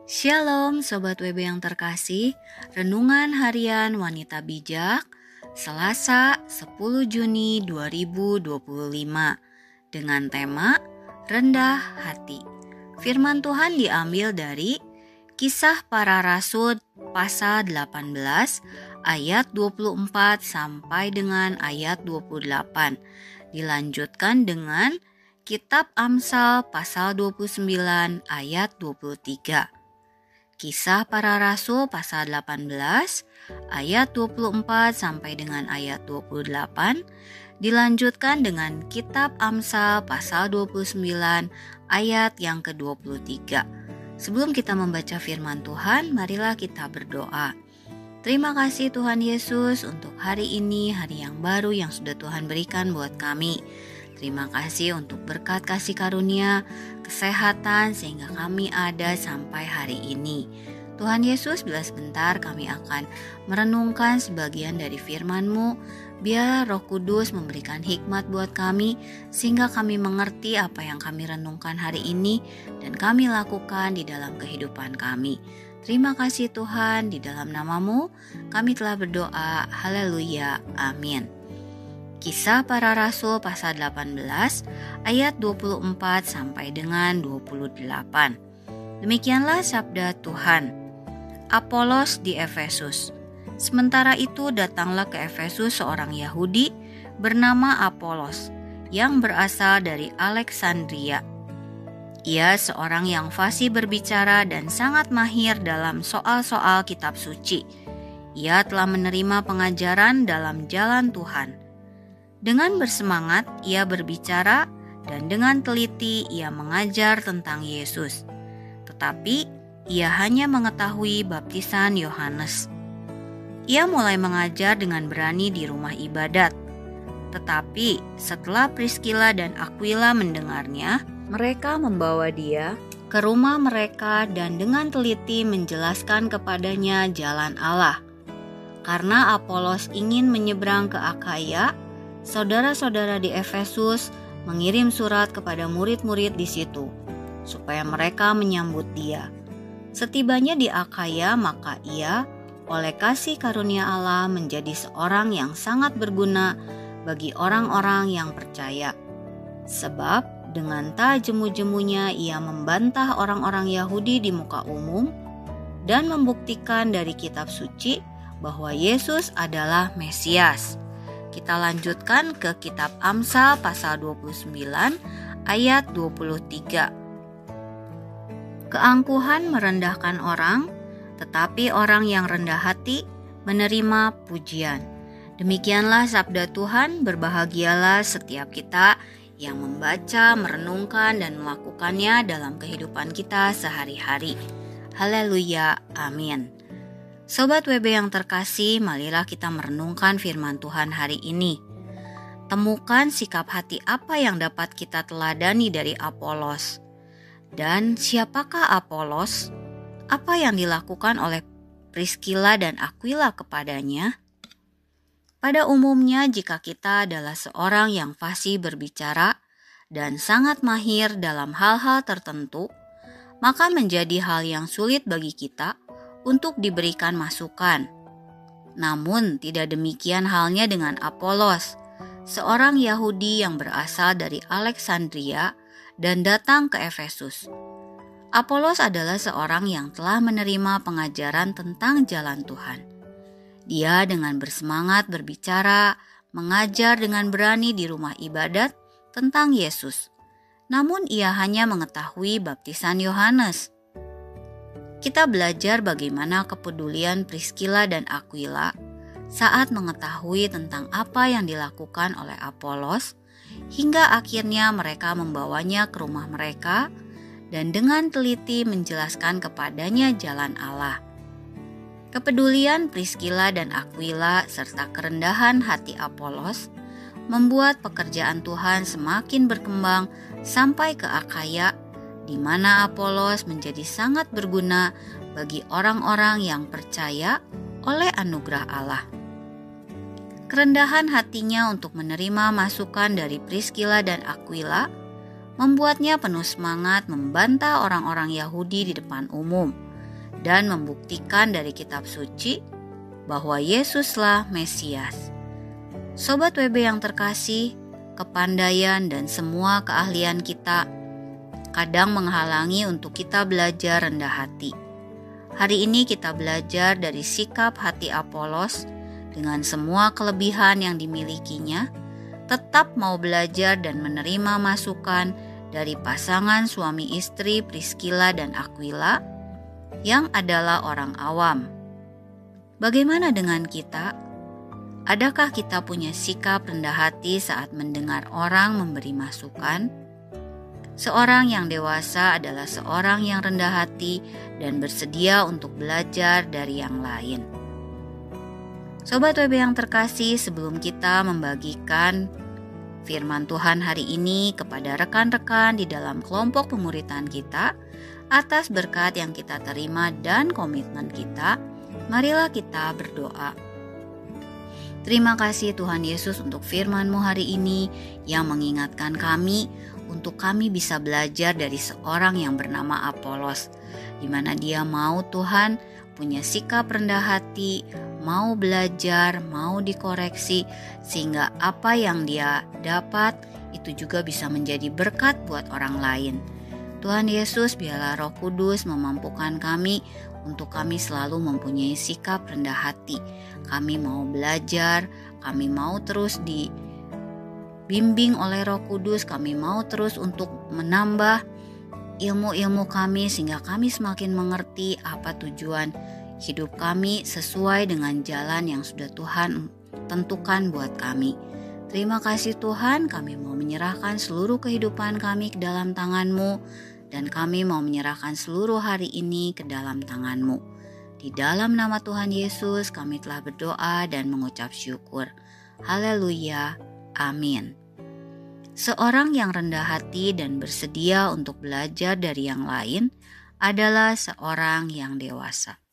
Shalom Sobat WB yang terkasih, Renungan Harian Wanita Bijak, Selasa 10 Juni 2025, dengan tema Rendah Hati. Firman Tuhan diambil dari Kisah Para Rasul pasal 18 ayat 24 sampai dengan ayat 28. Dilanjutkan dengan Kitab Amsal pasal 29 ayat 23. Kisah Para Rasul pasal 18 ayat 24 sampai dengan ayat 28 dilanjutkan dengan Kitab Amsal pasal 29 ayat yang ke-23. Sebelum kita membaca firman Tuhan, marilah kita berdoa. Terima kasih Tuhan Yesus untuk hari ini, hari yang baru yang sudah Tuhan berikan buat kami. Terima kasih untuk berkat kasih karunia, kesehatan sehingga kami ada sampai hari ini. Tuhan Yesus, bila sebentar kami akan merenungkan sebagian dari firman-Mu, biar Roh Kudus memberikan hikmat buat kami sehingga kami mengerti apa yang kami renungkan hari ini dan kami lakukan di dalam kehidupan kami. Terima kasih Tuhan, di dalam nama-Mu kami telah berdoa. Haleluya. Amin. Kisah Para Rasul pasal 18 ayat 24 sampai dengan 28. Demikianlah sabda Tuhan. Apolos di Efesus. Sementara itu datanglah ke Efesus seorang Yahudi bernama Apolos yang berasal dari Alexandria. Ia seorang yang fasih berbicara dan sangat mahir dalam soal-soal kitab suci. Ia telah menerima pengajaran dalam jalan Tuhan. Dengan bersemangat, ia berbicara dan dengan teliti ia mengajar tentang Yesus. Tetapi ia hanya mengetahui baptisan Yohanes. Ia mulai mengajar dengan berani di rumah ibadat. Tetapi setelah Priskila dan Aquila mendengarnya, mereka membawa dia ke rumah mereka dan dengan teliti menjelaskan kepadanya jalan Allah. Karena Apolos ingin menyeberang ke Akhaya, saudara-saudara di Efesus mengirim surat kepada murid-murid di situ, supaya mereka menyambut dia. Setibanya di Akhaya, maka ia, oleh kasih karunia Allah, menjadi seorang yang sangat berguna bagi orang-orang yang percaya. Sebab dengan tak jemu-jemunya ia membantah orang-orang Yahudi di muka umum dan membuktikan dari kitab suci bahwa Yesus adalah Mesias. Kita lanjutkan ke Kitab Amsal pasal 29 ayat 23. Keangkuhan merendahkan orang, tetapi orang yang rendah hati menerima pujian. Demikianlah sabda Tuhan, berbahagialah setiap kita yang membaca, merenungkan, dan melakukannya dalam kehidupan kita sehari-hari. Haleluya, amin. Sobat WB yang terkasih, marilah kita merenungkan firman Tuhan hari ini. Temukan sikap hati apa yang dapat kita teladani dari Apolos. Dan siapakah Apolos? Apa yang dilakukan oleh Priskila dan Aquila kepadanya? Pada umumnya, jika kita adalah seorang yang fasih berbicara dan sangat mahir dalam hal-hal tertentu, maka menjadi hal yang sulit bagi kita untuk diberikan masukan. Namun tidak demikian halnya dengan Apolos, seorang Yahudi yang berasal dari Alexandria dan datang ke Efesus. Apolos adalah seorang yang telah menerima pengajaran tentang jalan Tuhan. Dia dengan bersemangat berbicara, mengajar dengan berani di rumah ibadat tentang Yesus. Namun ia hanya mengetahui baptisan Yohanes. Kita belajar bagaimana kepedulian Priskila dan Aquila saat mengetahui tentang apa yang dilakukan oleh Apolos, hingga akhirnya mereka membawanya ke rumah mereka dan dengan teliti menjelaskan kepadanya jalan Allah. Kepedulian Priskila dan Aquila serta kerendahan hati Apolos membuat pekerjaan Tuhan semakin berkembang sampai ke Akhaya, di mana Apolos menjadi sangat berguna bagi orang-orang yang percaya oleh anugerah Allah. Kerendahan hatinya untuk menerima masukan dari Priskila dan Aquila membuatnya penuh semangat membantah orang-orang Yahudi di depan umum, dan membuktikan dari kitab suci bahwa Yesuslah Mesias. Sobat WB yang terkasih, kepandaian dan semua keahlian kita kadang menghalangi untuk kita belajar rendah hati. Hari ini kita belajar dari sikap hati Apolos dengan semua kelebihan yang dimilikinya, tetap mau belajar dan menerima masukan dari pasangan suami istri Priscilla dan Aquila yang adalah orang awam. Bagaimana dengan kita? Adakah kita punya sikap rendah hati saat mendengar orang memberi masukan? Seorang yang dewasa adalah seorang yang rendah hati dan bersedia untuk belajar dari yang lain. Sobat WB yang terkasih, sebelum kita membagikan firman Tuhan hari ini kepada rekan-rekan di dalam kelompok pemuritan kita, atas berkat yang kita terima dan komitmen kita, marilah kita berdoa. Terima kasih Tuhan Yesus untuk firman-Mu hari ini yang mengingatkan kami untuk kami bisa belajar dari seorang yang bernama Apolos, di mana dia mau Tuhan punya sikap rendah hati, mau belajar, mau dikoreksi, sehingga apa yang dia dapat itu juga bisa menjadi berkat buat orang lain. Tuhan Yesus, biarlah Roh Kudus memampukan kami untuk kami selalu mempunyai sikap rendah hati. Kami mau belajar, kami mau terus dibimbing oleh Roh Kudus, kami mau terus untuk menambah ilmu-ilmu kami sehingga kami semakin mengerti apa tujuan hidup kami sesuai dengan jalan yang sudah Tuhan tentukan buat kami. Terima kasih Tuhan, kami mau menyerahkan seluruh kehidupan kami ke dalam tangan-Mu, dan kami mau menyerahkan seluruh hari ini ke dalam tangan-Mu. Di dalam nama Tuhan Yesus kami telah berdoa dan mengucap syukur. Haleluya, amin. Seorang yang rendah hati dan bersedia untuk belajar dari yang lain adalah seorang yang dewasa.